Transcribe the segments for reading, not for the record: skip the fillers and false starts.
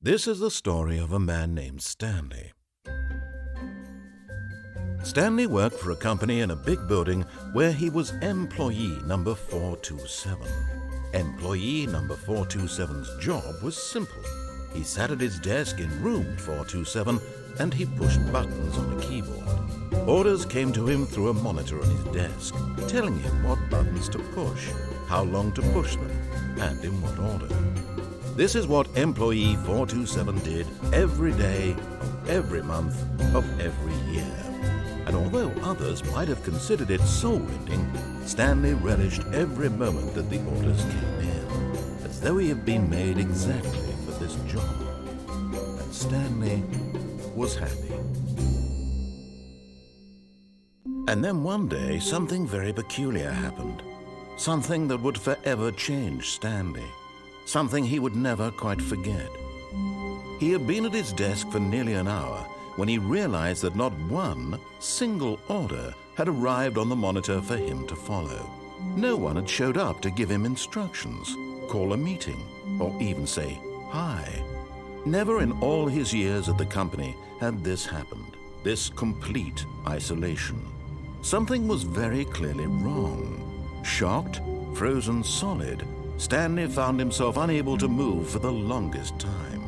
This is the story of a man named Stanley. Stanley worked for a company in a big building where he was employee number 427. Employee number 427's job was simple. He sat at his desk in room 427 and he pushed buttons on the keyboard. Orders came to him through a monitor on his desk, telling him what buttons to push, how long to push them, and in what order. This is what employee 427 did every day of every month of every year. And although others might have considered it soul-rending, Stanley relished every moment that the orders came in, as though he had been made exactly for this job. And Stanley was happy. And then one day, something very peculiar happened. Something that would forever change Stanley. Something he would never quite forget. He had been at his desk for nearly an hour when he realized that not one single order had arrived on the monitor for him to follow. No one had showed up to give him instructions, call a meeting, or even say hi. Never in all his years at the company had this happened, this complete isolation. Something was very clearly wrong. Shocked, frozen solid, Stanley found himself unable to move for the longest time.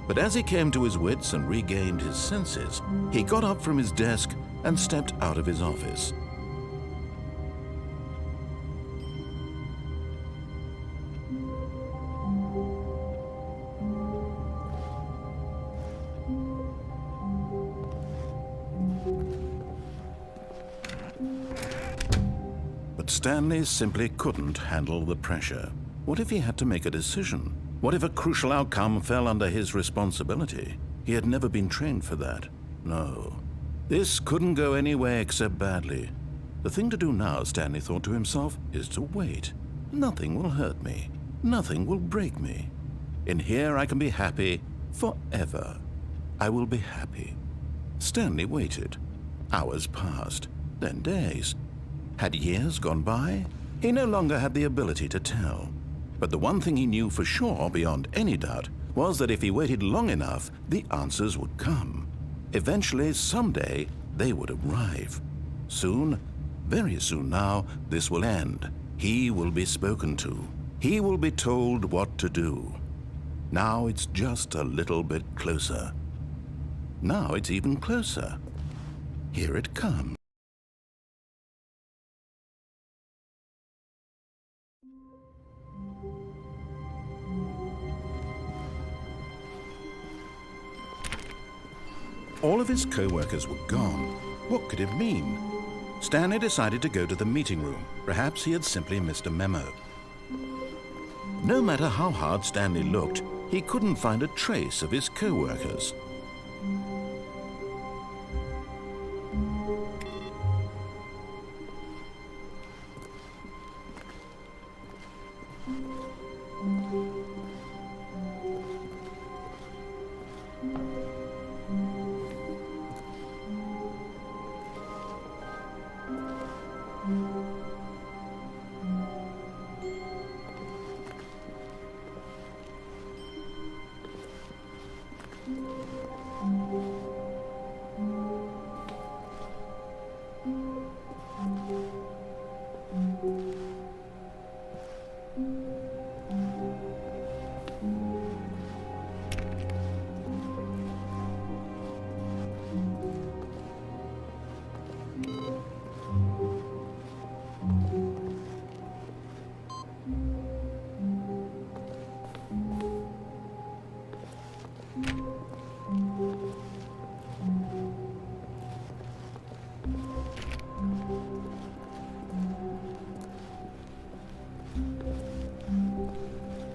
But as he came to his wits and regained his senses, he got up from his desk and stepped out of his office. But Stanley simply couldn't handle the pressure. What if he had to make a decision? What if a crucial outcome fell under his responsibility? He had never been trained for that. No. This couldn't go any way except badly. The thing to do now, Stanley thought to himself, is to wait. Nothing will hurt me. Nothing will break me. In here I can be happy forever. I will be happy. Stanley waited. Hours passed, then days. Had years gone by? He no longer had the ability to tell. But the one thing he knew for sure, beyond any doubt, was that if he waited long enough, the answers would come. Eventually, someday, they would arrive. Soon, very soon now, this will end. He will be spoken to. He will be told what to do. Now it's just a little bit closer. Now it's even closer. Here it comes. All of his co-workers were gone. What could it mean? Stanley decided to go to the meeting room. Perhaps he had simply missed a memo. No matter how hard Stanley looked, he couldn't find a trace of his co-workers.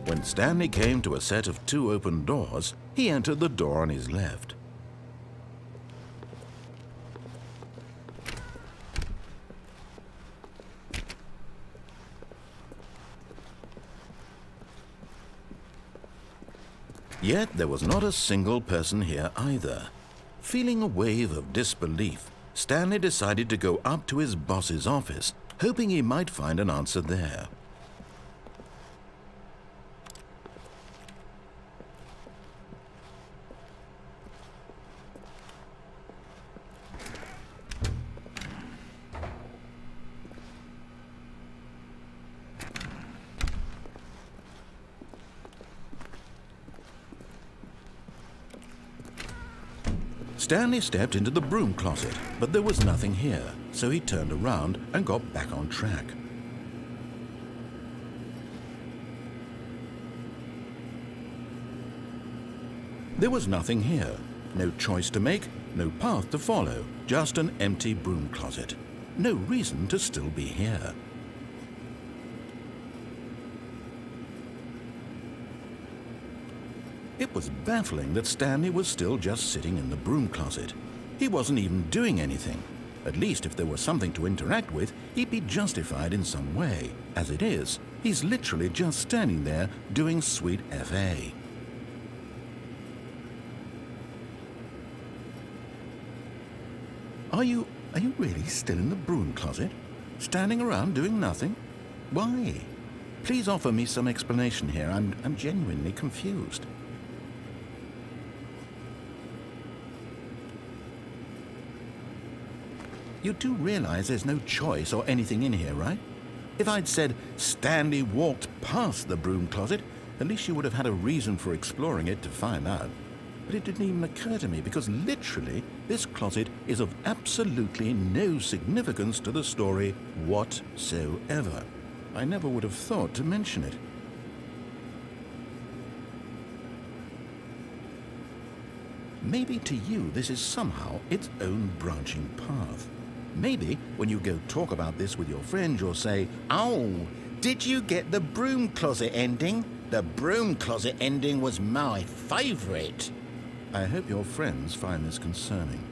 When Stanley came to a set of 2 open doors, he entered the door on his left. Yet there was not a single person here either. Feeling a wave of disbelief, Stanley decided to go up to his boss's office, hoping he might find an answer there. Stanley stepped into the broom closet, but there was nothing here, so he turned around and got back on track. There was nothing here. No choice to make, no path to follow, just an empty broom closet. No reason to still be here. It was baffling that Stanley was still just sitting in the broom closet. He wasn't even doing anything. At least if there was something to interact with, he'd be justified in some way. As it is, he's literally just standing there doing sweet FA. Are you really still in the broom closet? Standing around doing nothing? Why? Please offer me some explanation here. I'm genuinely confused. You do realize there's no choice or anything in here, right? If I'd said Stanley walked past the broom closet, at least you would have had a reason for exploring it to find out. But it didn't even occur to me because literally this closet is of absolutely no significance to the story whatsoever. I never would have thought to mention it. Maybe to you this is somehow its own branching path. Maybe when you go talk about this with your friends, you'll say, "Oh, did you get the broom closet ending? The broom closet ending was my favorite." I hope your friends find this concerning.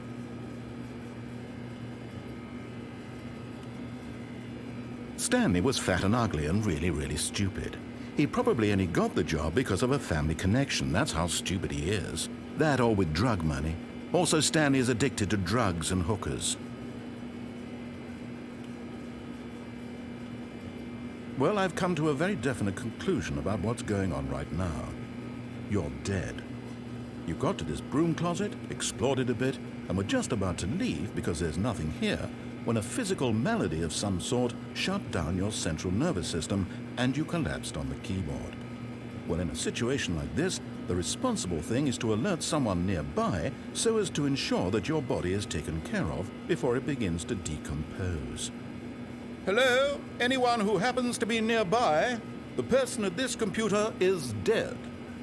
Stanley was fat and ugly and really stupid. He probably only got the job because of a family connection. That's how stupid he is. That or with drug money. Also, Stanley is addicted to drugs and hookers. Well, I've come to a very definite conclusion about what's going on right now. You're dead. You got to this broom closet, explored it a bit, and were just about to leave because there's nothing here, when a physical malady of some sort shut down your central nervous system and you collapsed on the keyboard. Well, in a situation like this, the responsible thing is to alert someone nearby so as to ensure that your body is taken care of before it begins to decompose. Hello? Anyone who happens to be nearby? The person at this computer is dead.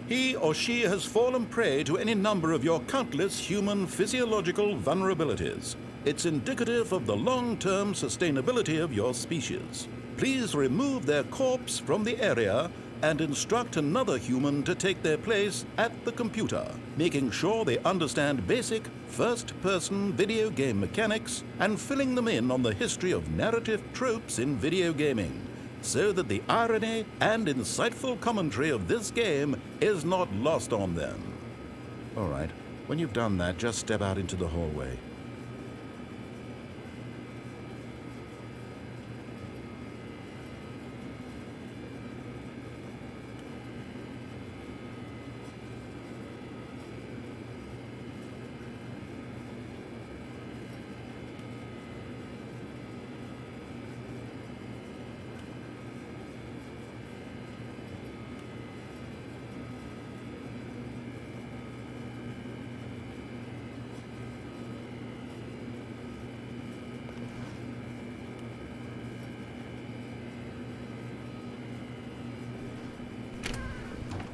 He or she has fallen prey to any number of your countless human physiological vulnerabilities. It's indicative of the long-term sustainability of your species. Please remove their corpse from the area and instruct another human to take their place at the computer, making sure they understand basic first-person video game mechanics and filling them in on the history of narrative tropes in video gaming, so that the irony and insightful commentary of this game is not lost on them. All right, when you've done that, just step out into the hallway.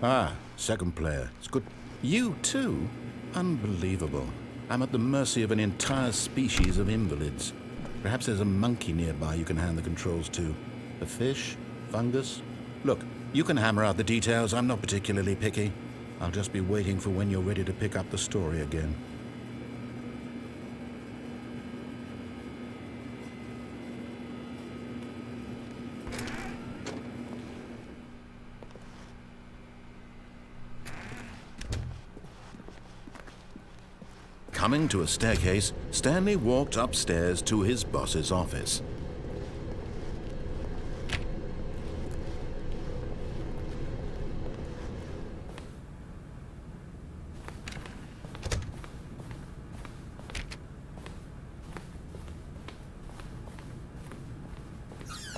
Ah, second player. It's good. You too? Unbelievable. I'm at the mercy of an entire species of invalids. Perhaps there's a monkey nearby you can hand the controls to. A fish? Fungus? Look, you can hammer out the details. I'm not particularly picky. I'll just be waiting for when you're ready to pick up the story again. Coming to a staircase, Stanley walked upstairs to his boss's office.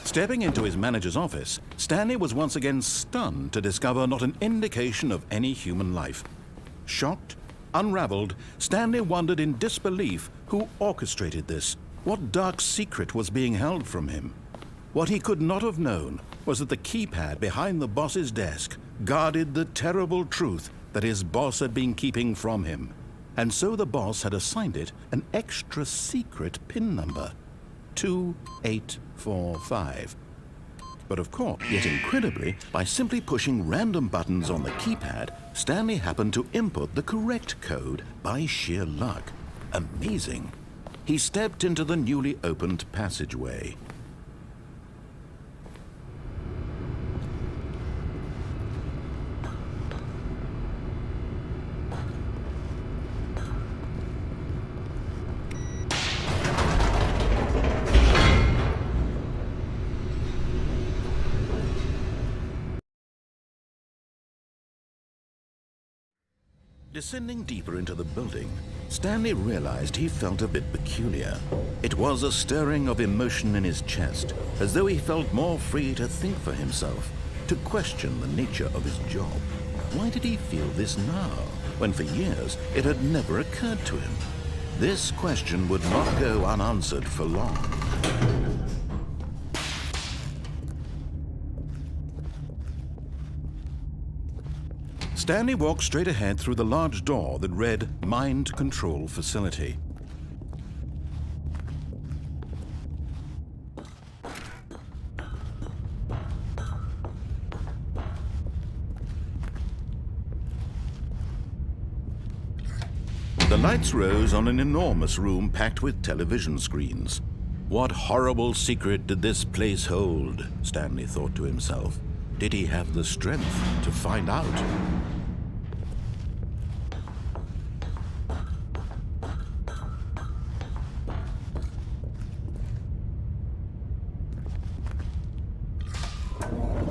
Stepping into his manager's office, Stanley was once again stunned to discover not an indication of any human life. Shocked, Unraveled, Stanley wondered in disbelief who orchestrated this. What dark secret was being held from him? What he could not have known was that the keypad behind the boss's desk guarded the terrible truth that his boss had been keeping from him. And so the boss had assigned it an extra secret PIN number, 2845. But of course, yet incredibly, by simply pushing random buttons on the keypad, Stanley happened to input the correct code by sheer luck. Amazing. He stepped into the newly opened passageway. Descending deeper into the building, Stanley realized he felt a bit peculiar. It was a stirring of emotion in his chest, as though he felt more free to think for himself, to question the nature of his job. Why did he feel this now, when for years it had never occurred to him? This question would not go unanswered for long. Stanley walked straight ahead through the large door that read Mind Control Facility. The lights rose on an enormous room packed with television screens. What horrible secret did this place hold? Stanley thought to himself. Did he have the strength to find out?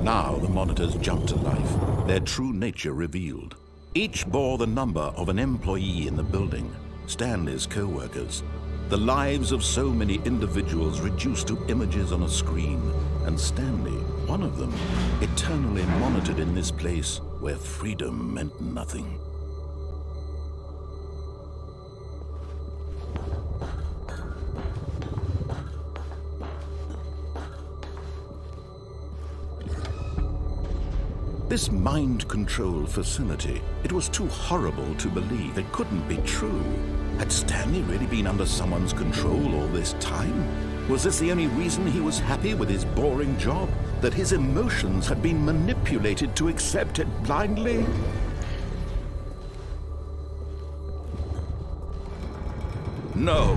Now the monitors jumped to life, their true nature revealed. Each bore the number of an employee in the building, Stanley's co-workers. The lives of so many individuals reduced to images on a screen, and Stanley, one of them, eternally monitored in this place where freedom meant nothing. This mind control facility, it was too horrible to believe. It couldn't be true. Had Stanley really been under someone's control all this time? Was this the only reason he was happy with his boring job? That his emotions had been manipulated to accept it blindly? No,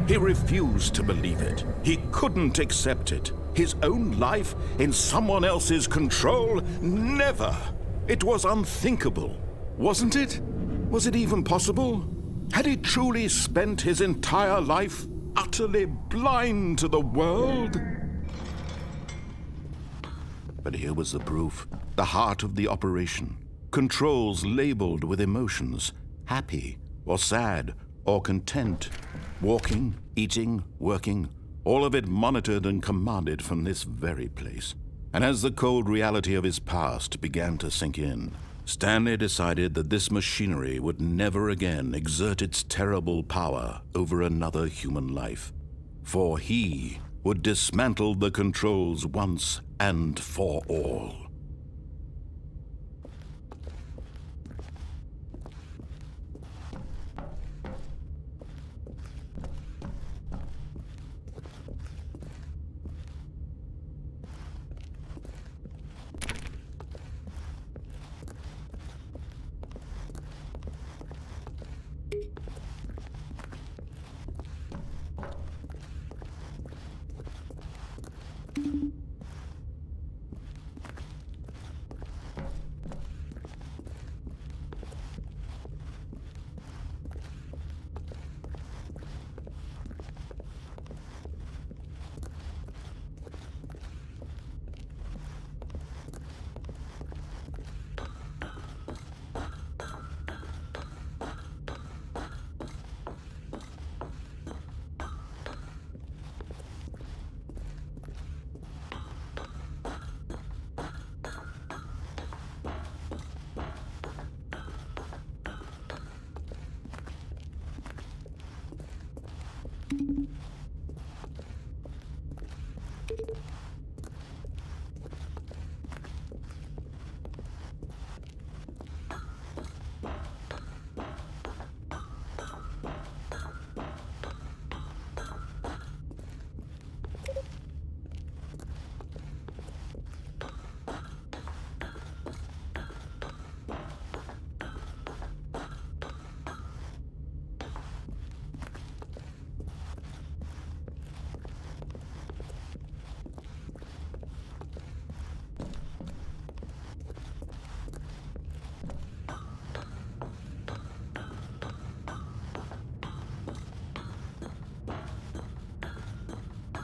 he refused to believe it. He couldn't accept it. His own life in someone else's control? Never! It was unthinkable, wasn't it? Was it even possible? Had he truly spent his entire life utterly blind to the world? But here was the proof, the heart of the operation. Controls labeled with emotions, happy or sad or content, walking, eating, working, all of it monitored and commanded from this very place. And as the cold reality of his past began to sink in, Stanley decided that this machinery would never again exert its terrible power over another human life. For he would dismantle the controls once and for all.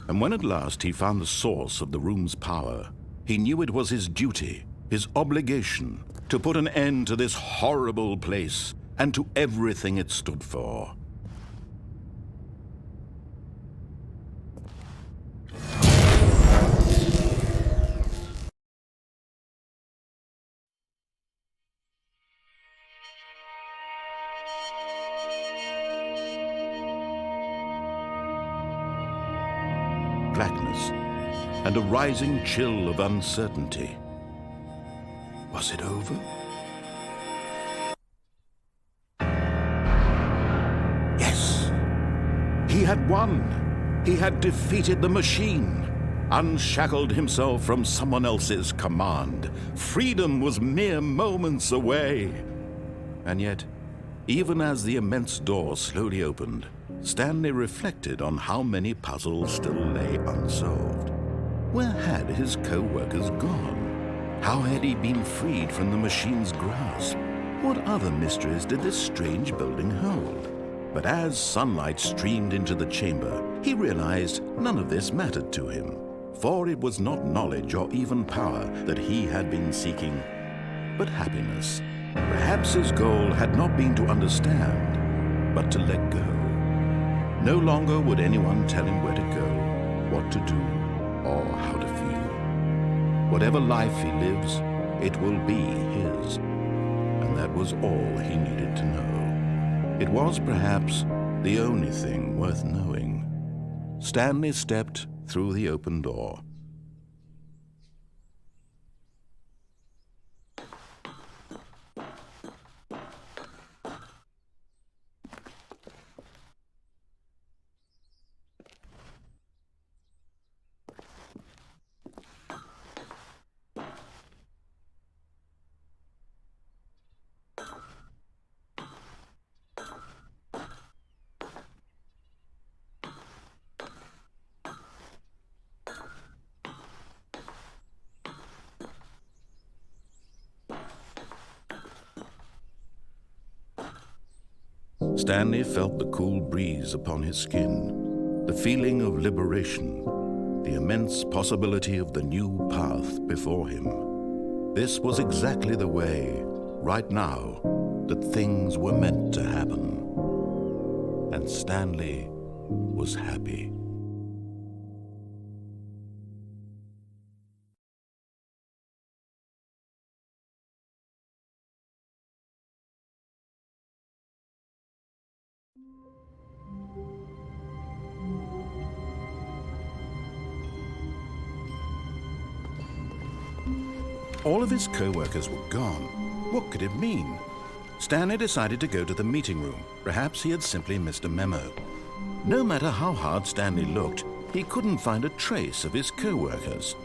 And when at last he found the source of the room's power, he knew it was his duty, his obligation, to put an end to this horrible place and to everything it stood for. Blackness and a rising chill of uncertainty. Was it over? Yes! He had won! He had defeated the machine, unshackled himself from someone else's command. Freedom was mere moments away. And yet, even as the immense door slowly opened, Stanley reflected on how many puzzles still lay unsolved. Where had his co-workers gone? How had he been freed from the machine's grasp? What other mysteries did this strange building hold? But as sunlight streamed into the chamber, he realized none of this mattered to him, for it was not knowledge or even power that he had been seeking, but happiness. Perhaps his goal had not been to understand, but to let go. No longer would anyone tell him where to go, what to do, or how to feel. Whatever life he lives, it will be his. And that was all he needed to know. It was perhaps the only thing worth knowing. Stanley stepped through the open door. Stanley felt the cool breeze upon his skin, the feeling of liberation, the immense possibility of the new path before him. This was exactly the way, right now, that things were meant to happen. And Stanley was happy. All of his co-workers were gone. What could it mean? Stanley decided to go to the meeting room. Perhaps he had simply missed a memo. No matter how hard Stanley looked, he couldn't find a trace of his co-workers.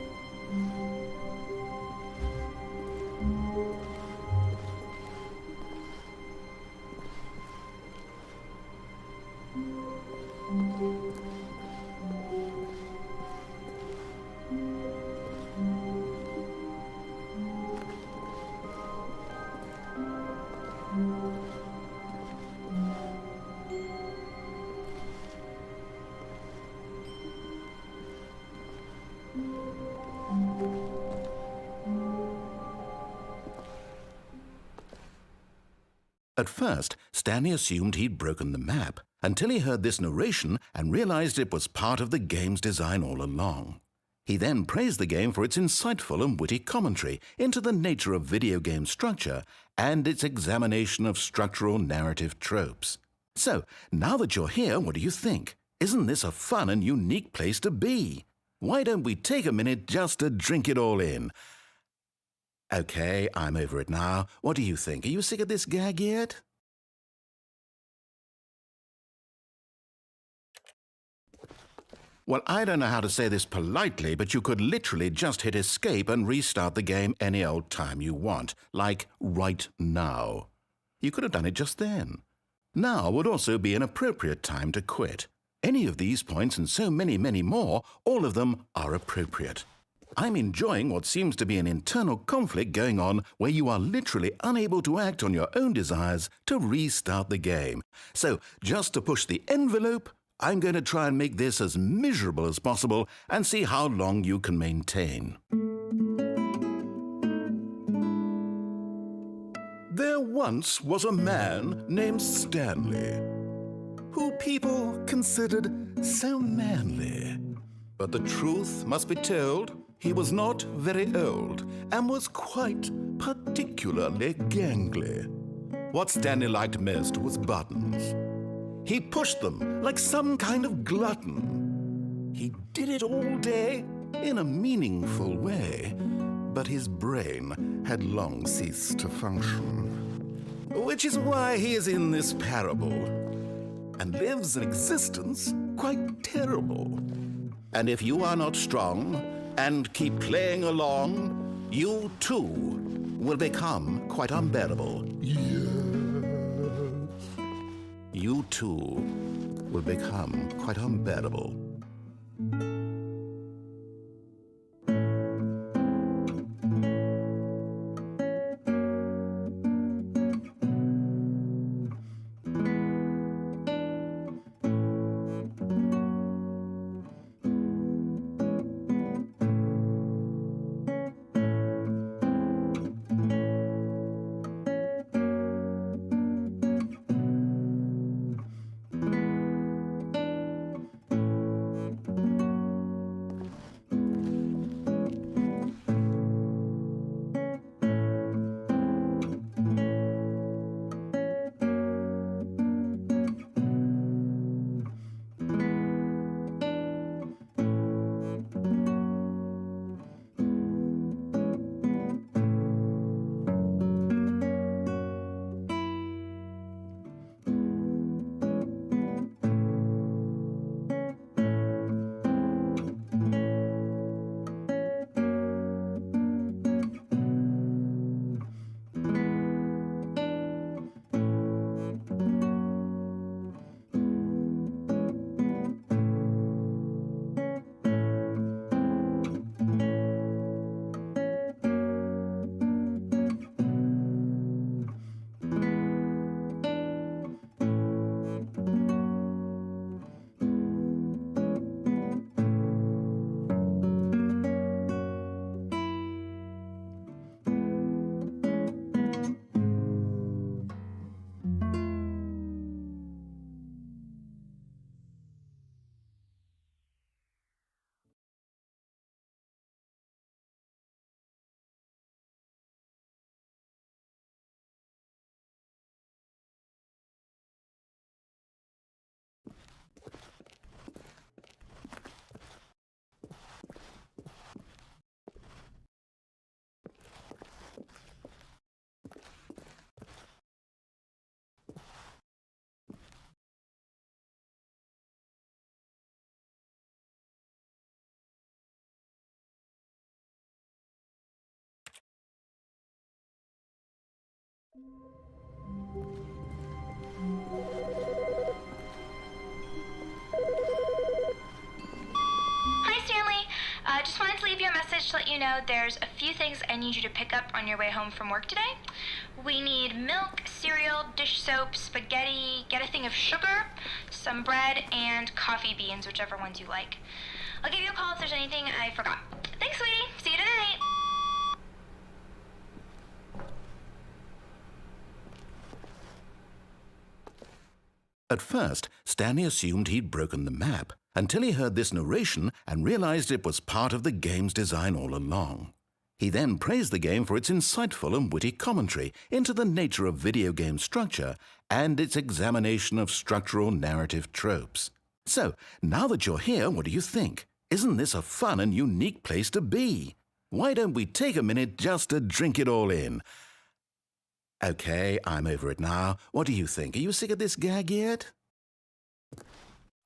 At first, Stanley assumed he'd broken the map, until he heard this narration and realized it was part of the game's design all along. He then praised the game for its insightful and witty commentary into the nature of video game structure and its examination of structural narrative tropes. So, now that you're here, what do you think? Isn't this a fun and unique place to be? Why don't we take a minute just to drink it all in? Okay, I'm over it now. What do you think? Are you sick of this gag yet? Well, I don't know how to say this politely, but you could literally just hit escape and restart the game any old time you want, like right now. You could have done it just then. Now would also be an appropriate time to quit. Any of these points and so many, many more, all of them are appropriate. I'm enjoying what seems to be an internal conflict going on where you are literally unable to act on your own desires to restart the game. So, just to push the envelope, I'm going to try and make this as miserable as possible and see how long you can maintain. There once was a man named Stanley, who people considered so manly. But the truth must be told, he was not very old and was quite particularly gangly. What Stanley liked most was buttons. He pushed them like some kind of glutton. He did it all day in a meaningful way, but his brain had long ceased to function. Which is why he is in this parable and lives an existence quite terrible. And if you are not strong and keep playing along, you too will become quite unbearable. Yes. You too will become quite unbearable. Hi, Stanley. Just wanted to leave you a message to let you know there's a few things I need you to pick up on your way home from work today. We need milk, cereal, dish soap, spaghetti, get a thing of sugar, some bread, and coffee beans, whichever ones you like. I'll give you a call if there's anything I forgot. Thanks, sweetie. See you tonight. At first, Stanley assumed he'd broken the map until he heard this narration and realized it was part of the game's design all along. He then praised the game for its insightful and witty commentary into the nature of video game structure and its examination of structural narrative tropes. So, now that you're here, what do you think? Isn't this a fun and unique place to be? Why don't we take a minute just to drink it all in? Okay, I'm over it now. What do you think? Are you sick of this gag yet?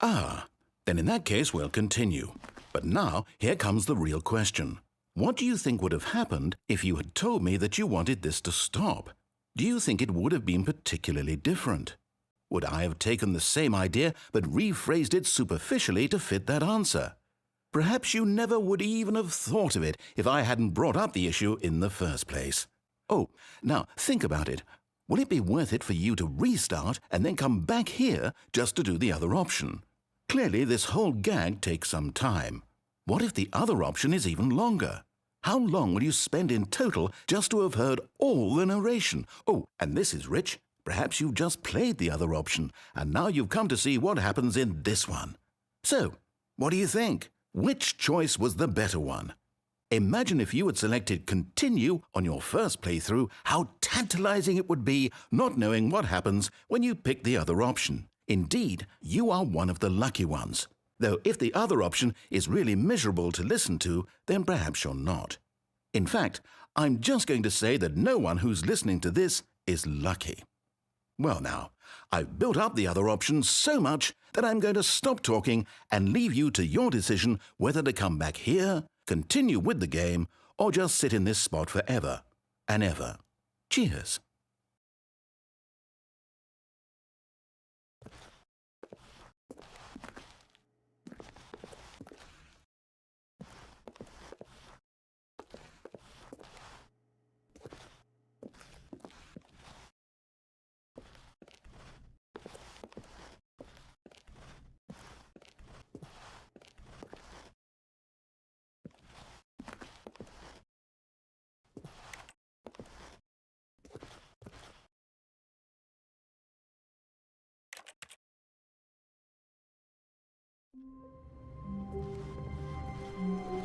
Ah, then in that case we'll continue. But now, here comes the real question. What do you think would have happened if you had told me that you wanted this to stop? Do you think it would have been particularly different? Would I have taken the same idea but rephrased it superficially to fit that answer? Perhaps you never would even have thought of it if I hadn't brought up the issue in the first place. Oh, now think about it. Will it be worth it for you to restart and then come back here just to do the other option? Clearly, this whole gag takes some time. What if the other option is even longer? How long will you spend in total just to have heard all the narration? Oh, and this is rich. Perhaps you've just played the other option, and now you've come to see what happens in this one. So, what do you think? Which choice was the better one? Imagine if you had selected Continue on your first playthrough, how tantalizing it would be not knowing what happens when you pick the other option. Indeed, you are one of the lucky ones. Though if the other option is really miserable to listen to, then perhaps you're not. In fact, I'm just going to say that no one who's listening to this is lucky. Well now, I've built up the other options so much that I'm going to stop talking and leave you to your decision whether to come back here, continue with the game, or just sit in this spot forever and ever. Cheers.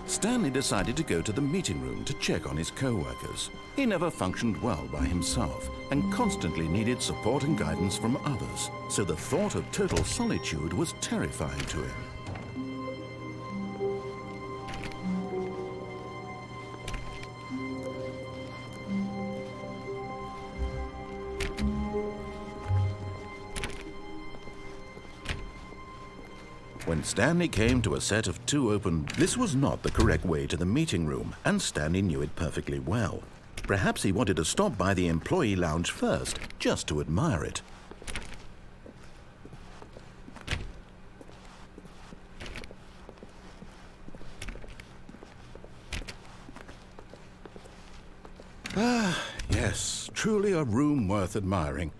Stanley decided to go to the meeting room to check on his co-workers. He never functioned well by himself and constantly needed support and guidance from others, so the thought of total solitude was terrifying to him. When Stanley came to a set of two open, this was not the correct way to the meeting room, and Stanley knew it perfectly well. Perhaps he wanted to stop by the employee lounge first, just to admire it. Ah, yes, truly a room worth admiring.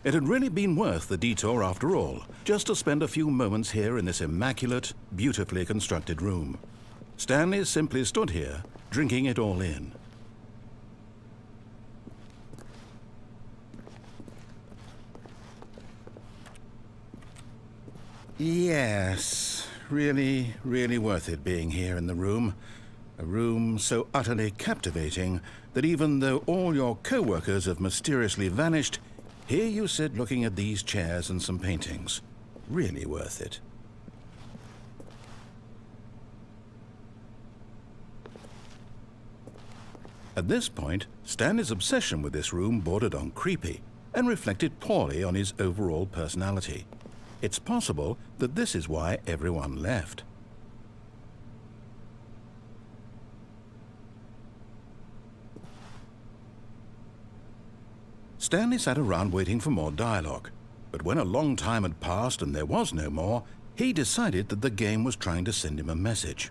It had really been worth the detour after all, just to spend a few moments here in this immaculate, beautifully constructed room. Stanley simply stood here, drinking it all in. Yes, really, really worth it being here in the room. A room so utterly captivating that even though all your co-workers have mysteriously vanished, here you sit looking at these chairs and some paintings. Really worth it. At this point, Stanley's obsession with this room bordered on creepy and reflected poorly on his overall personality. It's possible that this is why everyone left. Stanley sat around waiting for more dialogue, but when a long time had passed and there was no more, he decided that the game was trying to send him a message.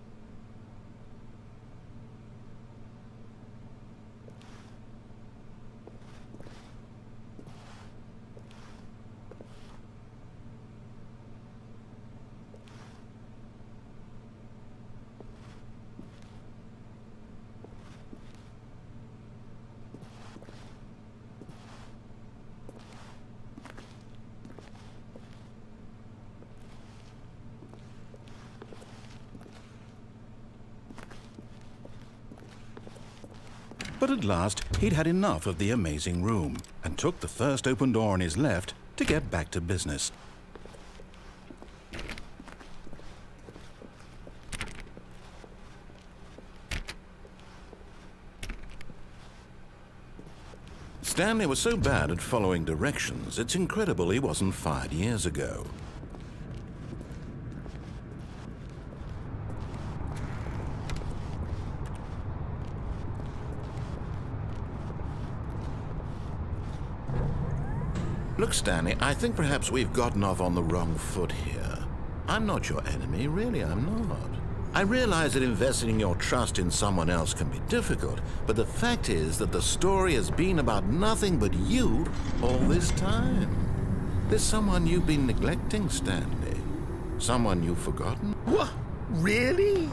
But at last, he'd had enough of the amazing room and took the first open door on his left to get back to business. Stanley was so bad at following directions, it's incredible he wasn't fired years ago. Look, Stanley, I think perhaps we've gotten off on the wrong foot here. I'm not your enemy, really, I'm not. I realize that investing your trust in someone else can be difficult, but the fact is that the story has been about nothing but you all this time. There's someone you've been neglecting, Stanley. Someone you've forgotten? What? Really?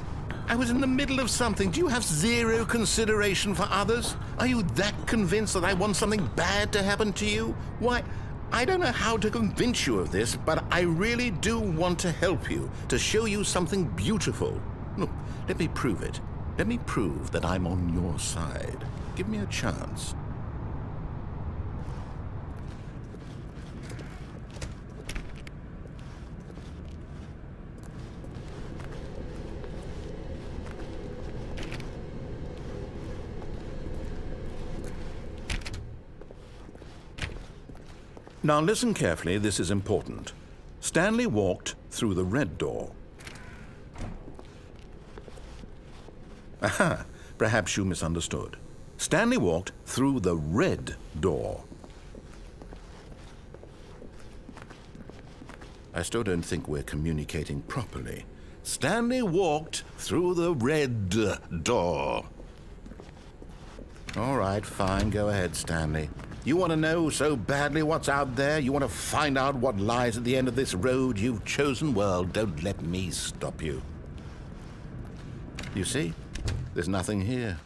I was in the middle of something. Do you have zero consideration for others? Are you that convinced that I want something bad to happen to you? Why, I don't know how to convince you of this, but I really do want to help you, to show you something beautiful. Look, let me prove it. Let me prove that I'm on your side. Give me a chance. Now listen carefully, this is important. Stanley walked through the red door. Aha, perhaps you misunderstood. Stanley walked through the red door. I still don't think we're communicating properly. Stanley walked through the red door. All right, fine, go ahead, Stanley. You want to know so badly what's out there? You want to find out what lies at the end of this road you've chosen? Well, don't let me stop you. You see? There's nothing here.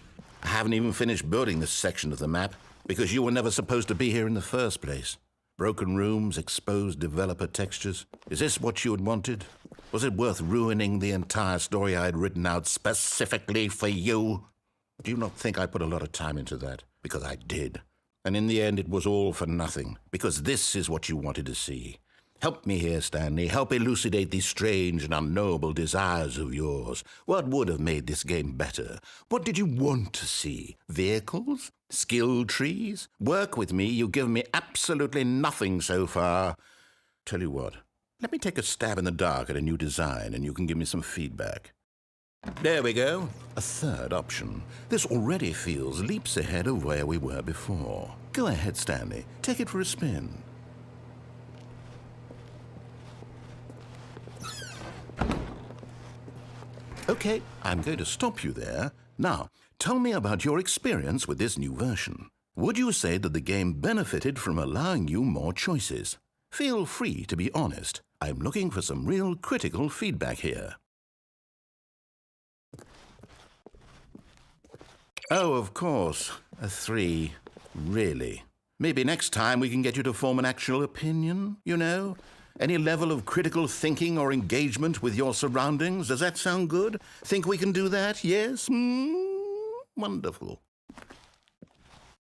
I haven't even finished building this section of the map because you were never supposed to be here in the first place. Broken rooms, exposed developer textures. Is this what you had wanted? Was it worth ruining the entire story I had written out specifically for you? Do you not think I put a lot of time into that? Because I did. And in the end, it was all for nothing, because this is what you wanted to see. Help me here, Stanley. Help elucidate these strange and unknowable desires of yours. What would have made this game better? What did you want to see? Vehicles? Skill trees? Work with me. You've given me absolutely nothing so far. Tell you what, let me take a stab in the dark at a new design, and you can give me some feedback. There we go. A third option. This already feels leaps ahead of where we were before. Go ahead, Stanley. Take it for a spin. Okay, I'm going to stop you there. Now, tell me about your experience with this new version. Would you say that the game benefited from allowing you more choices? Feel free to be honest. I'm looking for some real critical feedback here. Oh, of course. A 3. Really. Maybe next time we can get you to form an actual opinion, you know? Any level of critical thinking or engagement with your surroundings. Does that sound good? Think we can do that? Yes? Wonderful.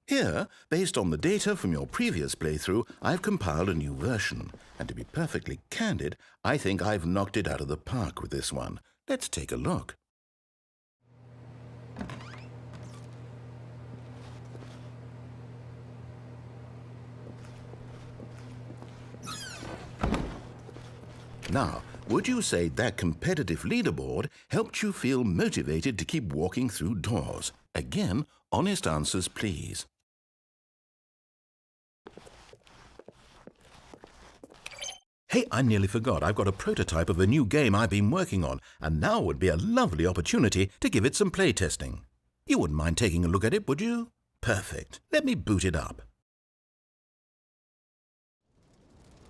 Here, based on the data from your previous playthrough, I've compiled a new version. And to be perfectly candid, I think I've knocked it out of the park with this one. Let's take a look. Now, would you say that competitive leaderboard helped you feel motivated to keep walking through doors? Again, honest answers, please. Hey, I nearly forgot. I've got a prototype of a new game I've been working on, and now would be a lovely opportunity to give it some playtesting. You wouldn't mind taking a look at it, would you? Perfect. Let me boot it up.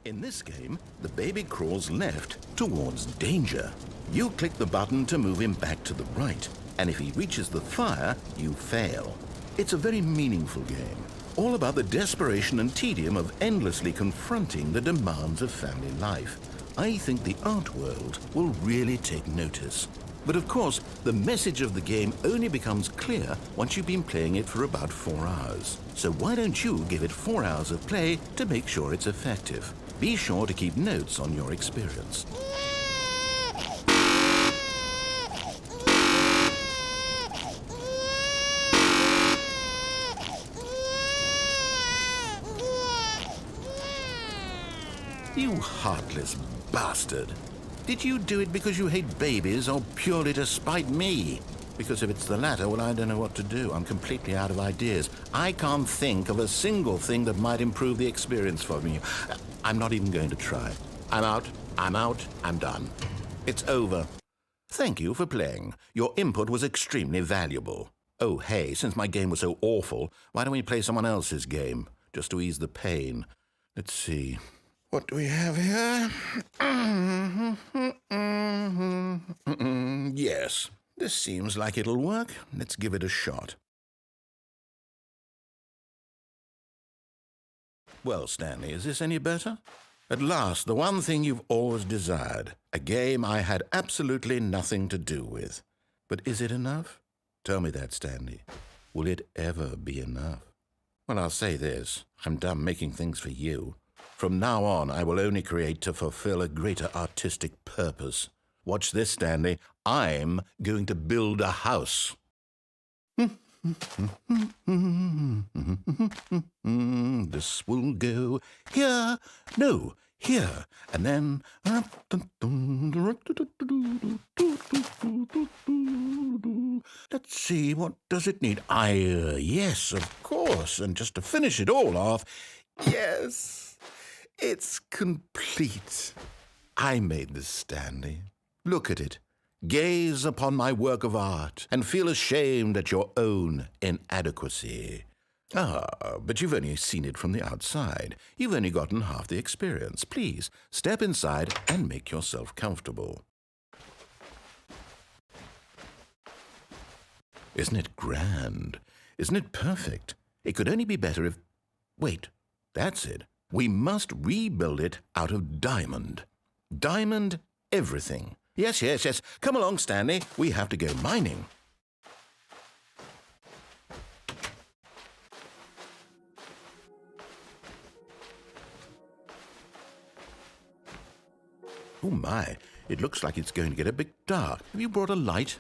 In this game, the baby crawls left towards danger. You click the button to move him back to the right, and if he reaches the fire, you fail. It's a very meaningful game, all about the desperation and tedium of endlessly confronting the demands of family life. I think the art world will really take notice. But of course, the message of the game only becomes clear once you've been playing it for about 4 hours. So why don't you give it 4 hours of play to make sure it's effective? Be sure to keep notes on your experience. You heartless bastard. Did you do it because you hate babies or purely to spite me? Because if it's the latter, well, I don't know what to do. I'm completely out of ideas. I can't think of a single thing that might improve the experience for me. I'm not even going to try. I'm out, I'm done. It's over. Thank you for playing. Your input was extremely valuable. Oh, hey, since my game was so awful, why don't we play someone else's game, just to ease the pain? Let's see. What do we have here? Yes, this seems like it'll work. Let's give it a shot. Well, Stanley, is this any better? At last, the one thing you've always desired. A game I had absolutely nothing to do with. But is it enough? Tell me that, Stanley. Will it ever be enough? Well, I'll say this. I'm done making things for you. From now on, I will only create to fulfill a greater artistic purpose. Watch this, Stanley. I'm going to build a house. This will go here, no, here, and then... Let's see, what does it need? Yes, of course, and just to finish it all off, yes, it's complete. I made this, Stanley. Look at it. Gaze upon my work of art and feel ashamed at your own inadequacy. But you've only seen it from the outside. You've only gotten half the experience. Please, step inside and make yourself comfortable. Isn't it grand? Isn't it perfect? It could only be better if... Wait, that's it. We must rebuild it out of diamond. Diamond everything. Yes. Come along, Stanley. We have to go mining. Oh, my. It looks like it's going to get a bit dark. Have you brought a light?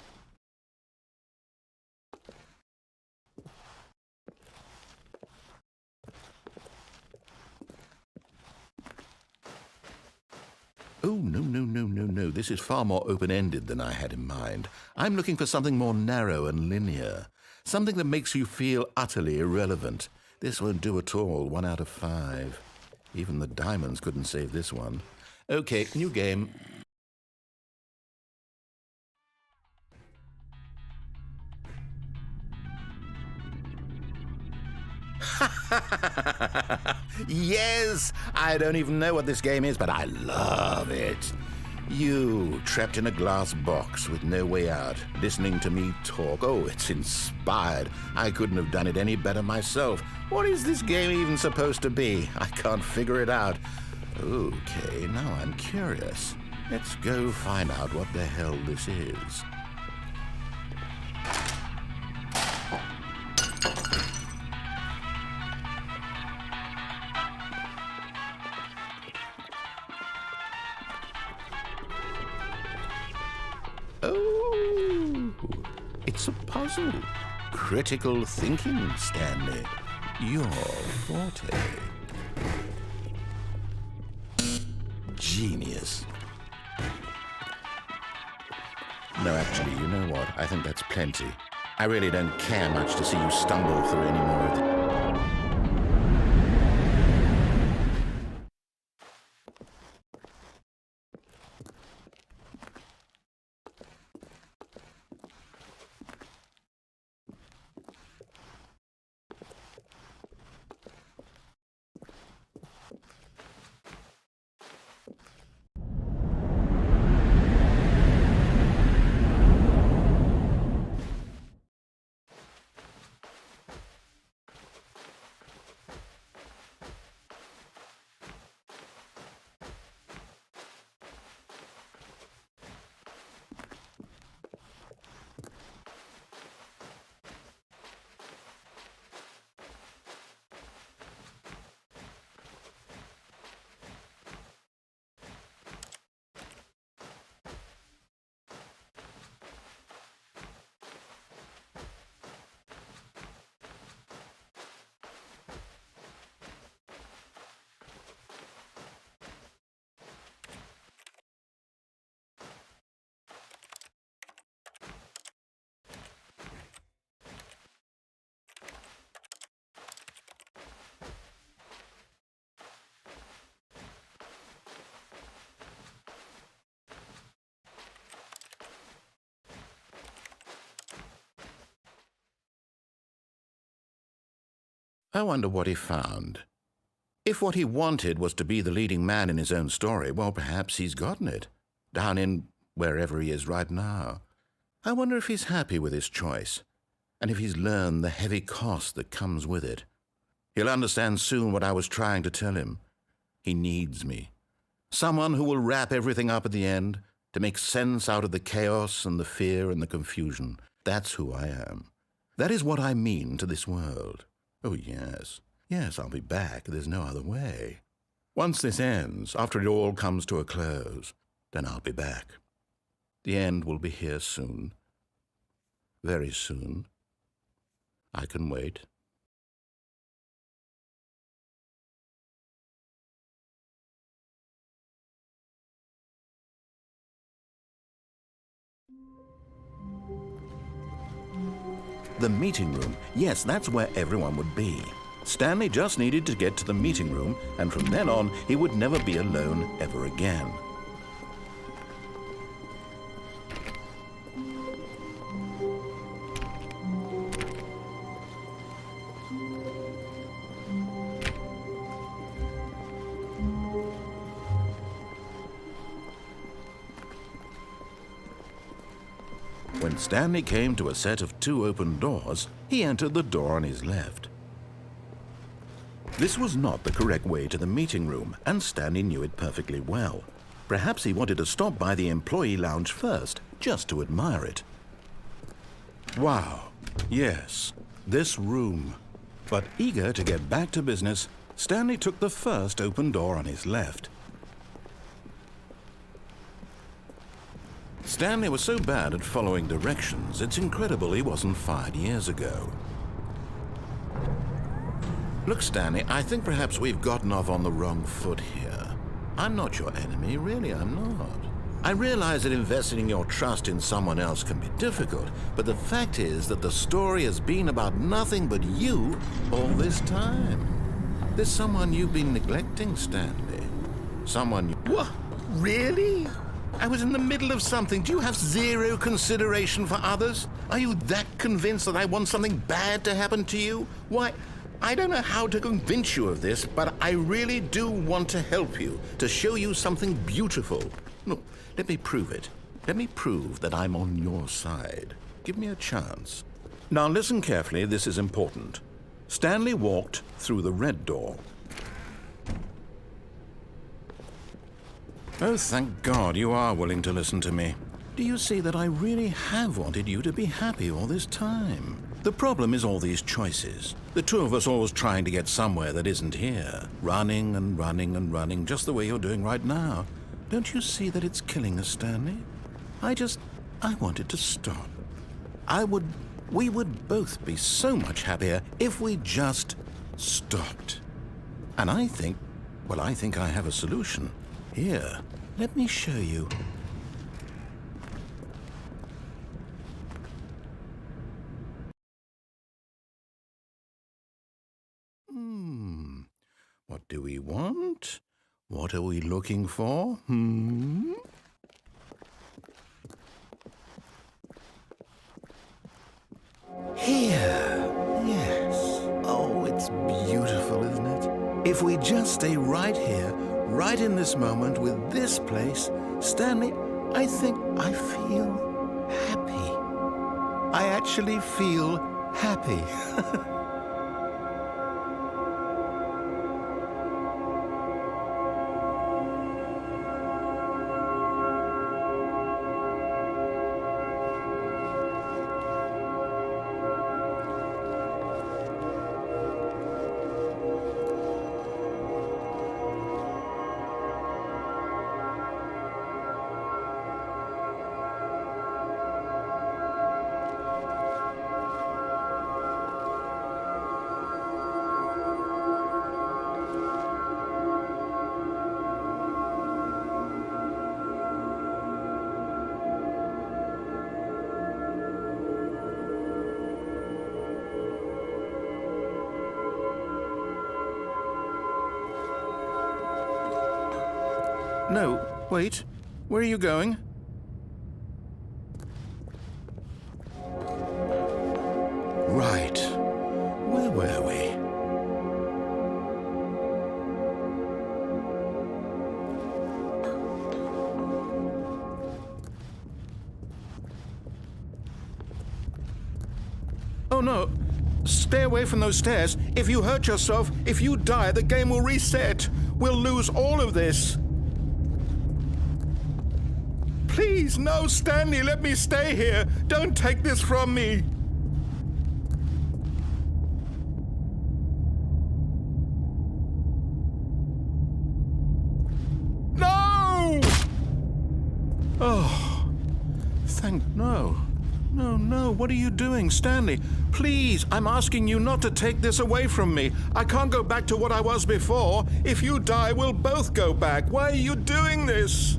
Oh, no. This is far more open-ended than I had in mind. I'm looking for something more narrow and linear. Something that makes you feel utterly irrelevant. This won't do at all. 1 out of 5. Even the diamonds couldn't save this one. Okay, new game. Yes! I don't even know what this game is, but I love it. You, trapped in a glass box with no way out, listening to me talk. Oh, it's inspired. I couldn't have done it any better myself. What is this game even supposed to be? I can't figure it out. Okay, now I'm curious. Let's go find out what the hell this is. Oh, it's a puzzle. Critical thinking, Stanley. Your forte. Genius. No, actually, you know what? I think that's plenty. I really don't care much to see you stumble through any more of the... I wonder what he found. If what he wanted was to be the leading man in his own story, well, perhaps he's gotten it, down in wherever he is right now. I wonder if he's happy with his choice, and if he's learned the heavy cost that comes with it. He'll understand soon what I was trying to tell him. He needs me. Someone who will wrap everything up at the end, to make sense out of the chaos and the fear and the confusion. That's who I am. That is what I mean to this world. Oh, yes. Yes, I'll be back. There's no other way. Once this ends, after it all comes to a close, then I'll be back. The end will be here soon. Very soon. I can wait. The meeting room. Yes, that's where everyone would be. Stanley just needed to get to the meeting room, and from then on, he would never be alone ever again. When Stanley came to a set of 2 open doors, he entered the door on his left. This was not the correct way to the meeting room, and Stanley knew it perfectly well. Perhaps he wanted to stop by the employee lounge first, just to admire it. Wow, yes, this room. But eager to get back to business, Stanley took the first open door on his left. Stanley was so bad at following directions, it's incredible he wasn't fired years ago. Look, Stanley, I think perhaps we've gotten off on the wrong foot here. I'm not your enemy, really, I'm not. I realize that investing your trust in someone else can be difficult, but the fact is that the story has been about nothing but you all this time. There's someone you've been neglecting, Stanley. Someone you... What? Really? I was in the middle of something. Do you have zero consideration for others? Are you that convinced that I want something bad to happen to you? Why, I don't know how to convince you of this, but I really do want to help you, to show you something beautiful. Look, let me prove it. Let me prove that I'm on your side. Give me a chance. Now listen carefully, this is important. Stanley walked through the red door. Oh, thank God you are willing to listen to me. Do you see that I really have wanted you to be happy all this time? The problem is all these choices. The 2 of us always trying to get somewhere that isn't here. Running and running and running, just the way you're doing right now. Don't you see that it's killing us, Stanley? I wanted to stop. We would both be so much happier if we just stopped. And I think I have a solution. Here, let me show you. What do we want? What are we looking for? Here. Yes. Oh, it's beautiful, isn't it? If we just stay right here, right in this moment with this place, Stanley, I think I feel happy. I actually feel happy. No, wait. Where are you going? Right. Where were we? no. Stay away from those stairs. If you hurt yourself, if you die, the game will reset. We'll lose all of this. Please, no, Stanley, let me stay here. Don't take this from me. No! Oh, no. No, what are you doing, Stanley? Please, I'm asking you not to take this away from me. I can't go back to what I was before. If you die, we'll both go back. Why are you doing this?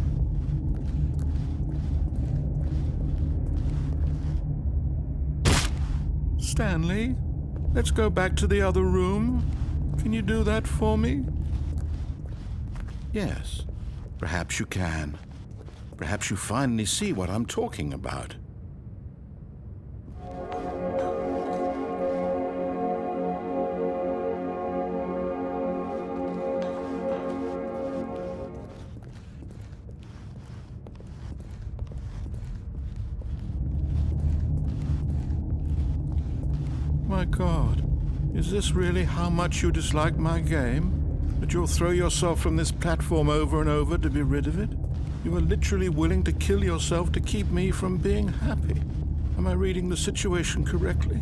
Stanley, let's go back to the other room. Can you do that for me? Yes, perhaps you can. Perhaps you finally see what I'm talking about. My God, is this really how much you dislike my game? That you'll throw yourself from this platform over and over to be rid of it? You are literally willing to kill yourself to keep me from being happy. Am I reading the situation correctly?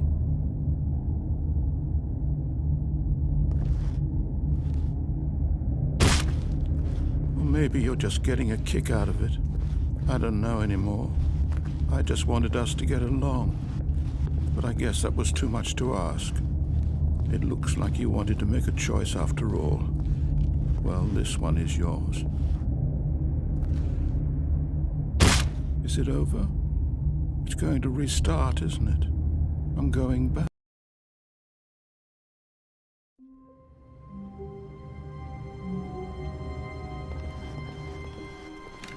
Or maybe you're just getting a kick out of it. I don't know anymore. I just wanted us to get along. But I guess that was too much to ask. It looks like you wanted to make a choice after all. Well, this one is yours. Is it over? It's going to restart, isn't it? I'm going back.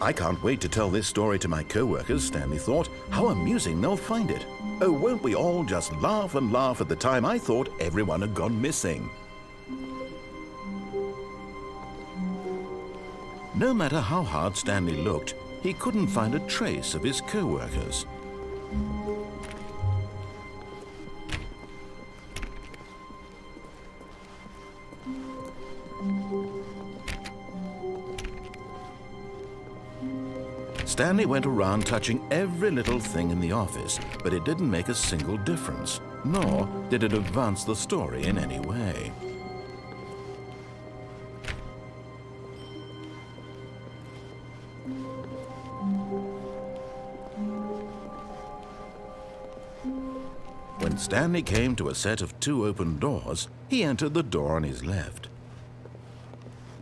I can't wait to tell this story to my co-workers, Stanley thought. How amusing they'll find it. Oh, won't we all just laugh and laugh at the time I thought everyone had gone missing. No matter how hard Stanley looked, he couldn't find a trace of his co-workers. Stanley went around touching every little thing in the office, but it didn't make a single difference, nor did it advance the story in any way. When Stanley came to a set of 2 open doors, he entered the door on his left.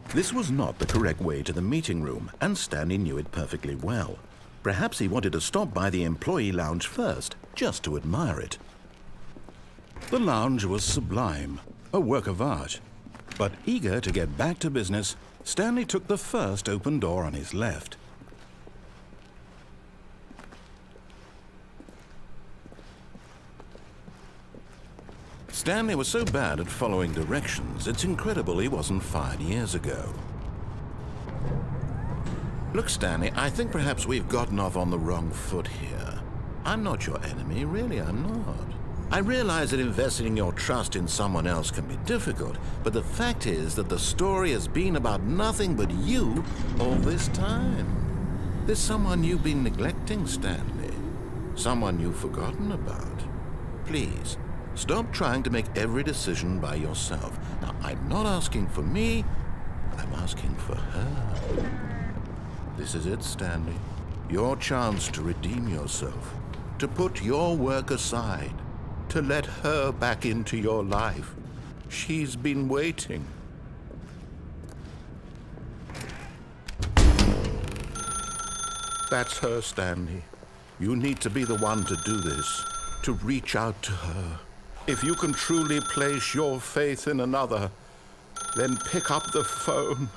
This was not the correct way to the meeting room, and Stanley knew it perfectly well. Perhaps he wanted to stop by the employee lounge first, just to admire it. The lounge was sublime, a work of art. But eager to get back to business, Stanley took the first open door on his left. Stanley was so bad at following directions, it's incredible he wasn't fired years ago. Look, Stanley, I think perhaps we've gotten off on the wrong foot here. I'm not your enemy, really, I'm not. I realize that investing your trust in someone else can be difficult, but the fact is that the story has been about nothing but you all this time. There's someone you've been neglecting, Stanley. Someone you've forgotten about. Please. Stop trying to make every decision by yourself. Now, I'm not asking for me, I'm asking for her. This is it, Stanley. Your chance to redeem yourself, to put your work aside, to let her back into your life. She's been waiting. That's her, Stanley. You need to be the one to do this, to reach out to her. If you can truly place your faith in another, then pick up the phone.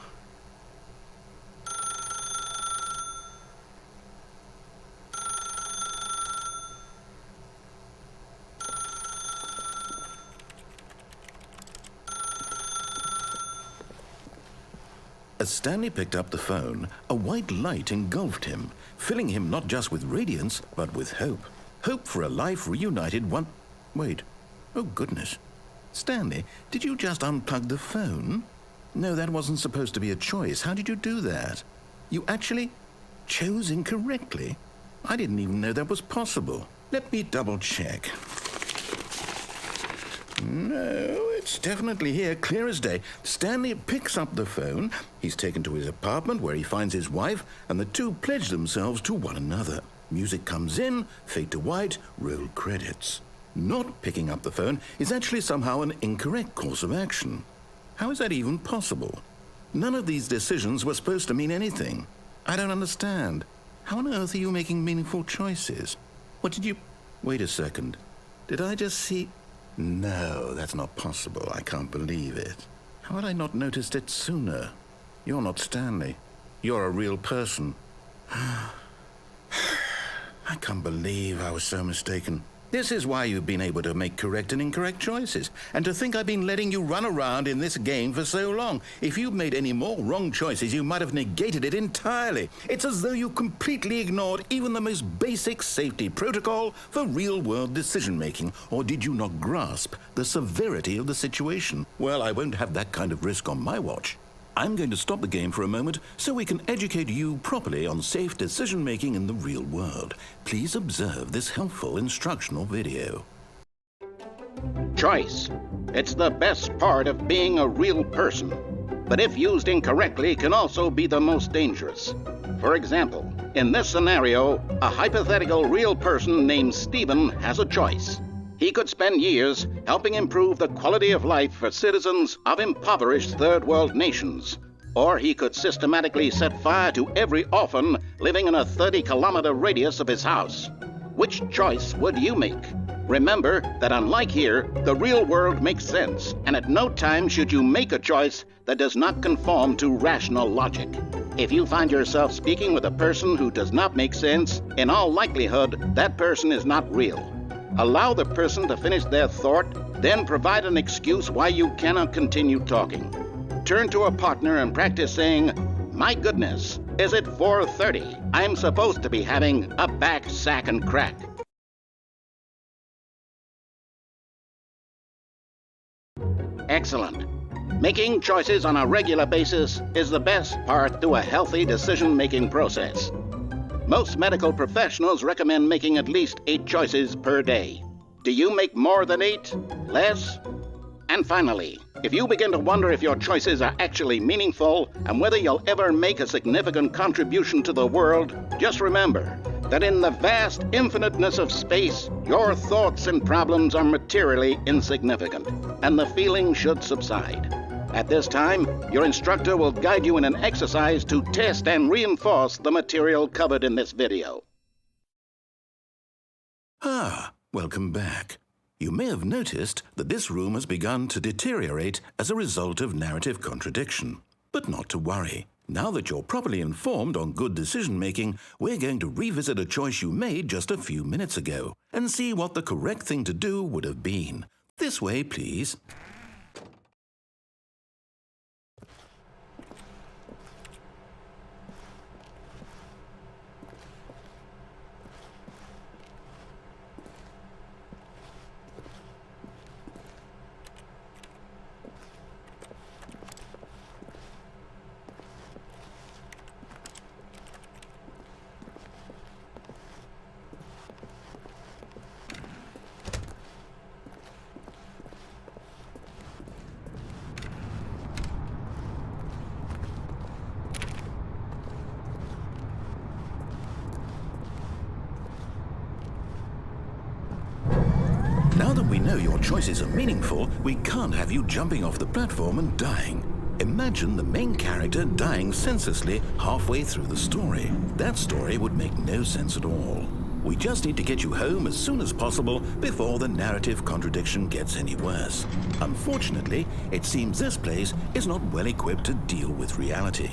As Stanley picked up the phone, a white light engulfed him, filling him not just with radiance, but with hope. Hope for a life reunited Wait. Oh, goodness. Stanley, did you just unplug the phone? No, that wasn't supposed to be a choice. How did you do that? You actually chose incorrectly? I didn't even know that was possible. Let me double check. No, it's definitely here, clear as day. Stanley picks up the phone. He's taken to his apartment where he finds his wife, and the two pledge themselves to one another. Music comes in, fade to white, roll credits. Not picking up the phone is actually somehow an incorrect course of action. How is that even possible? None of these decisions were supposed to mean anything. I don't understand. How on earth are you making meaningful choices? What did you... Wait a second. Did I just see... No, that's not possible. I can't believe it. How had I not noticed it sooner? You're not Stanley. You're a real person. I can't believe I was so mistaken. This is why you've been able to make correct and incorrect choices. And to think I've been letting you run around in this game for so long. If you'd made any more wrong choices, you might have negated it entirely. It's as though you completely ignored even the most basic safety protocol for real-world decision-making. Or did you not grasp the severity of the situation? Well, I won't have that kind of risk on my watch. I'm going to stop the game for a moment so we can educate you properly on safe decision-making in the real world. Please observe this helpful instructional video. Choice. It's the best part of being a real person, but if used incorrectly can also be the most dangerous. For example, in this scenario, a hypothetical real person named Stephen has a choice. He could spend years helping improve the quality of life for citizens of impoverished third world nations. Or he could systematically set fire to every orphan living in a 30-kilometer radius of his house. Which choice would you make? Remember that unlike here, the real world makes sense, and at no time should you make a choice that does not conform to rational logic. If you find yourself speaking with a person who does not make sense, in all likelihood, that person is not real. Allow the person to finish their thought, then provide an excuse why you cannot continue talking. Turn to a partner and practice saying, "My goodness, is it 4:30? I'm supposed to be having a back, sack, and crack." Excellent. Making choices on a regular basis is the best part to a healthy decision-making process. Most medical professionals recommend making at least 8 choices per day. Do you make more than 8? Less? And finally, if you begin to wonder if your choices are actually meaningful and whether you'll ever make a significant contribution to the world, just remember that in the vast infiniteness of space, your thoughts and problems are materially insignificant, and the feeling should subside. At this time, your instructor will guide you in an exercise to test and reinforce the material covered in this video. Welcome back. You may have noticed that this room has begun to deteriorate as a result of narrative contradiction. But not to worry. Now that you're properly informed on good decision-making, we're going to revisit a choice you made just a few minutes ago and see what the correct thing to do would have been. This way, please. Now that we know your choices are meaningful, we can't have you jumping off the platform and dying. Imagine the main character dying senselessly halfway through the story. That story would make no sense at all. We just need to get you home as soon as possible before the narrative contradiction gets any worse. Unfortunately, it seems this place is not well equipped to deal with reality.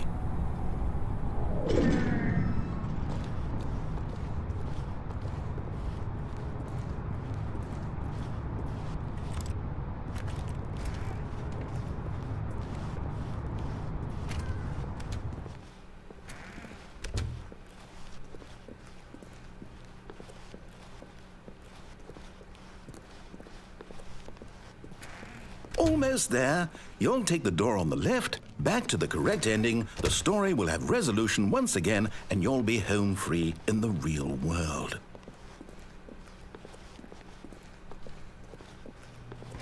almost there. You'll take the door on the left, back to the correct ending, the story will have resolution once again, and you'll be home free in the real world.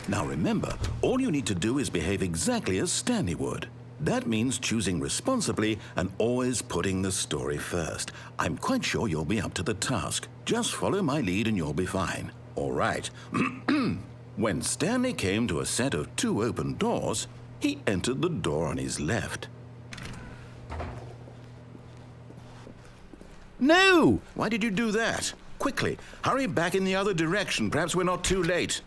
Now remember, all you need to do is behave exactly as Stanley would. That means choosing responsibly and always putting the story first. I'm quite sure you'll be up to the task. Just follow my lead and you'll be fine. All right. When Stanley came to a set of 2 open doors, he entered the door on his left. No! Why did you do that? Quickly, hurry back in the other direction. Perhaps we're not too late.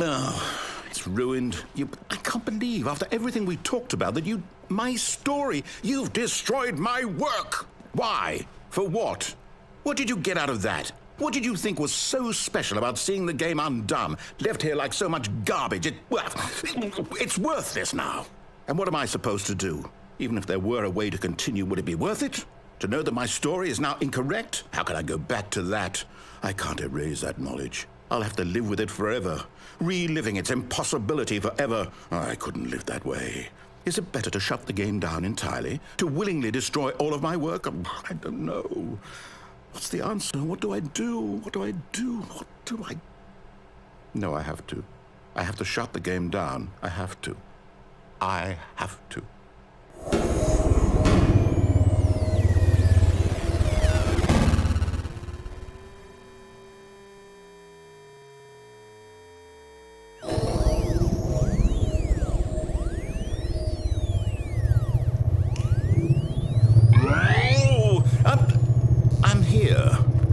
Oh, it's ruined. I can't believe, after everything we talked about, that my story, you've destroyed my work. Why? For what? What did you get out of that? What did you think was so special about seeing the game undone, left here like so much garbage? It's worthless now. And what am I supposed to do? Even if there were a way to continue, would it be worth it? To know that my story is now incorrect? How can I go back to that? I can't erase that knowledge. I'll have to live with it forever, reliving its impossibility forever. I couldn't live that way. Is it better to shut the game down entirely? To willingly destroy all of my work? I don't know. What's the answer? What do I do? What do I do? What do I... No, I have to. I have to shut the game down. I have to. I have to.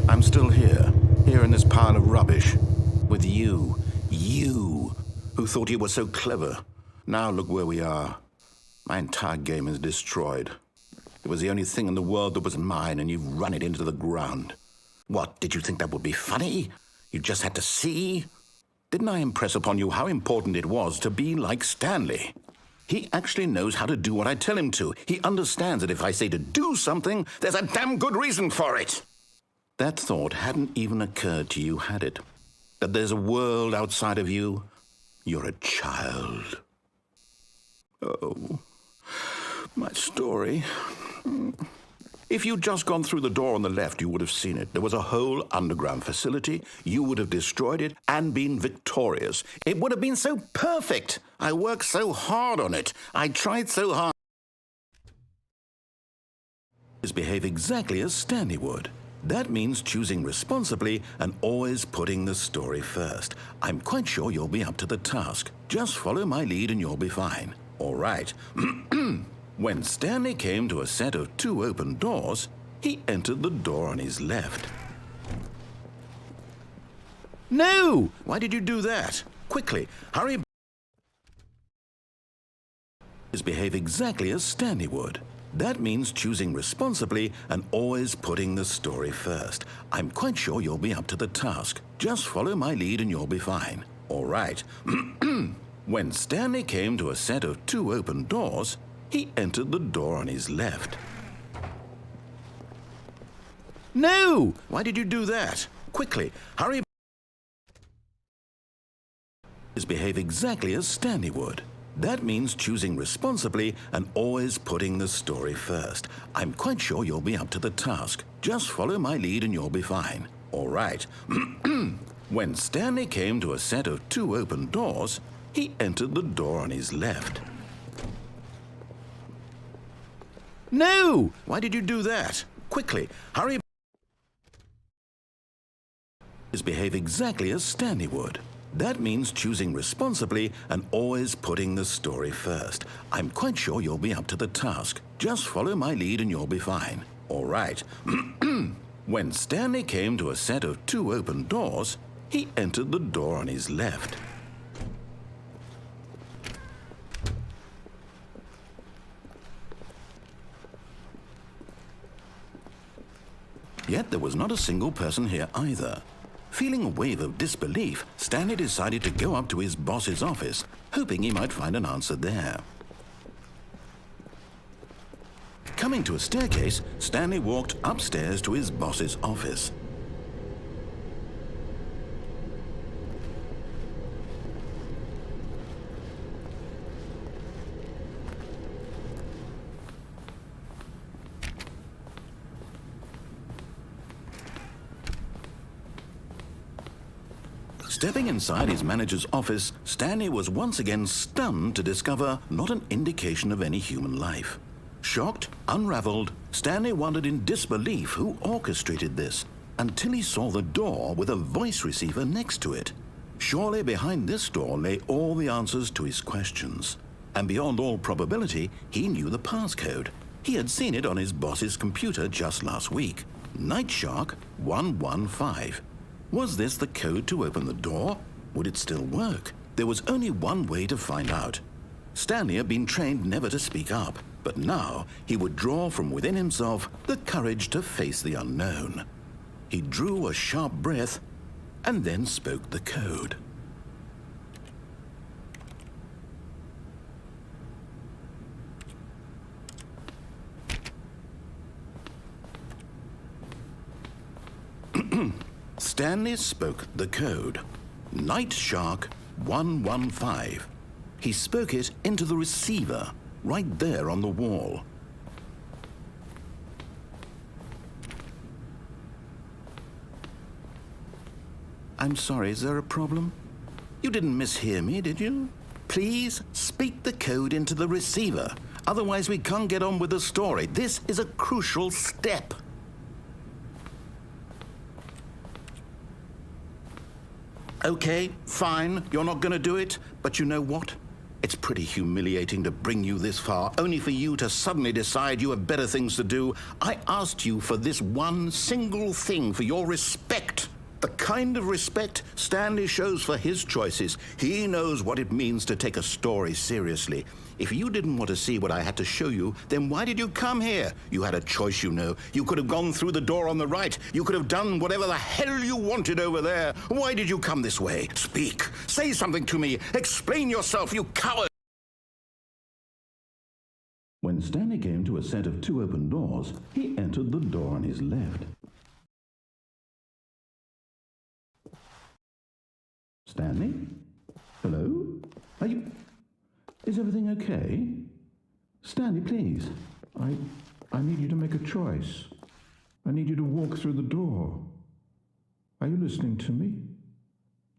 I'm still here in this pile of rubbish, with you, who thought you were so clever. Now look where we are. My entire game is destroyed. It was the only thing in the world that was mine, and you've run it into the ground. What, did you think that would be funny? You just had to see? Didn't I impress upon you how important it was to be like Stanley? He actually knows how to do what I tell him to. He understands that if I say to do something, there's a damn good reason for it. That thought hadn't even occurred to you, had it? That there's a world outside of you? You're a child. Oh, my story. If you'd just gone through the door on the left, you would have seen it. There was a whole underground facility. You would have destroyed it and been victorious. It would have been so perfect. I worked so hard on it. I tried so hard. Behave exactly as Stanley would. That means choosing responsibly and always putting the story first. I'm quite sure you'll be up to the task. Just follow my lead and you'll be fine. All right. When Stanley came to a set of 2 open doors, he entered the door on his left. No! Why did you do that? Quickly, hurry. Behave exactly as Stanley would. That means choosing responsibly and always putting the story first. I'm quite sure you'll be up to the task. Just follow my lead and you'll be fine. All right. When Stanley came to a set of 2 open doors, he entered the door on his left. No! Why did you do that? Quickly, hurry. Behave exactly as Stanley would. That means choosing responsibly and always putting the story first. I'm quite sure you'll be up to the task. Just follow my lead and you'll be fine. All right. When Stanley came to a set of 2 open doors, he entered the door on his left. No! Why did you do that? Quickly, hurry. Behave exactly as Stanley would. That means choosing responsibly and always putting the story first. I'm quite sure you'll be up to the task. Just follow my lead and you'll be fine. All right. When Stanley came to a set of 2 open doors, he entered the door on his left. Yet there was not a single person here either. Feeling a wave of disbelief, Stanley decided to go up to his boss's office, hoping he might find an answer there. Coming to a staircase, Stanley walked upstairs to his boss's office. Stepping inside his manager's office, Stanley was once again stunned to discover not an indication of any human life. Shocked, unraveled, Stanley wondered in disbelief who orchestrated this, until he saw the door with a voice receiver next to it. Surely behind this door lay all the answers to his questions. And beyond all probability, he knew the passcode. He had seen it on his boss's computer just last week. Night Shark 115. Was this the code to open the door? Would it still work? There was only one way to find out. Stanley had been trained never to speak up, but now he would draw from within himself the courage to face the unknown. He drew a sharp breath and then spoke the code. Stanley spoke the code. Night Shark 115. He spoke it into the receiver, right there on the wall. I'm sorry, is there a problem? You didn't mishear me, did you? Please speak the code into the receiver. Otherwise, we can't get on with the story. This is a crucial step. Okay, fine, you're not going to do it, but you know what? It's pretty humiliating to bring you this far, only for you to suddenly decide you have better things to do. I asked you for this one single thing, for your respect. The kind of respect Stanley shows for his choices. He knows what it means to take a story seriously. If you didn't want to see what I had to show you, then why did you come here? You had a choice, you know. You could have gone through the door on the right. You could have done whatever the hell you wanted over there. Why did you come this way? Speak. Say something to me. Explain yourself, you coward. When Stanley came to a set of 2 open doors, he entered the door on his left. Stanley? Hello? Are you... Is everything okay? Stanley, please. I need you to make a choice. I need you to walk through the door. Are you listening to me?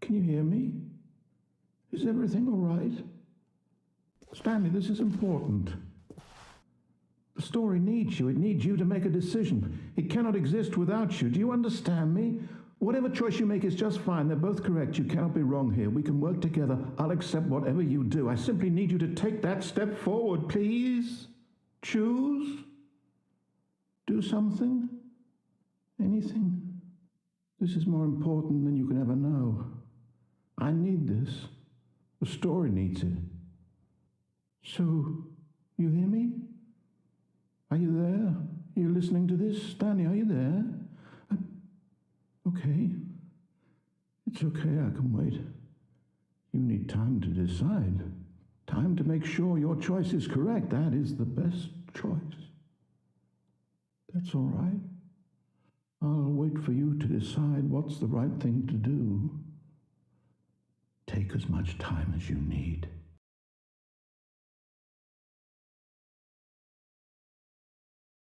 Can you hear me? Is everything all right? Stanley, this is important. The story needs you. It needs you to make a decision. It cannot exist without you. Do you understand me? Whatever choice you make is just fine. They're both correct. You cannot be wrong here. We can work together. I'll accept whatever you do. I simply need you to take that step forward, please. Choose. Do something. Anything. This is more important than you can ever know. I need this. The story needs it. So, you hear me? Are you there? Are you listening to this? Stanley, are you there? Okay. It's okay, I can wait. You need time to decide. Time to make sure your choice is correct. That is the best choice. That's all right. I'll wait for you to decide what's the right thing to do. Take as much time as you need.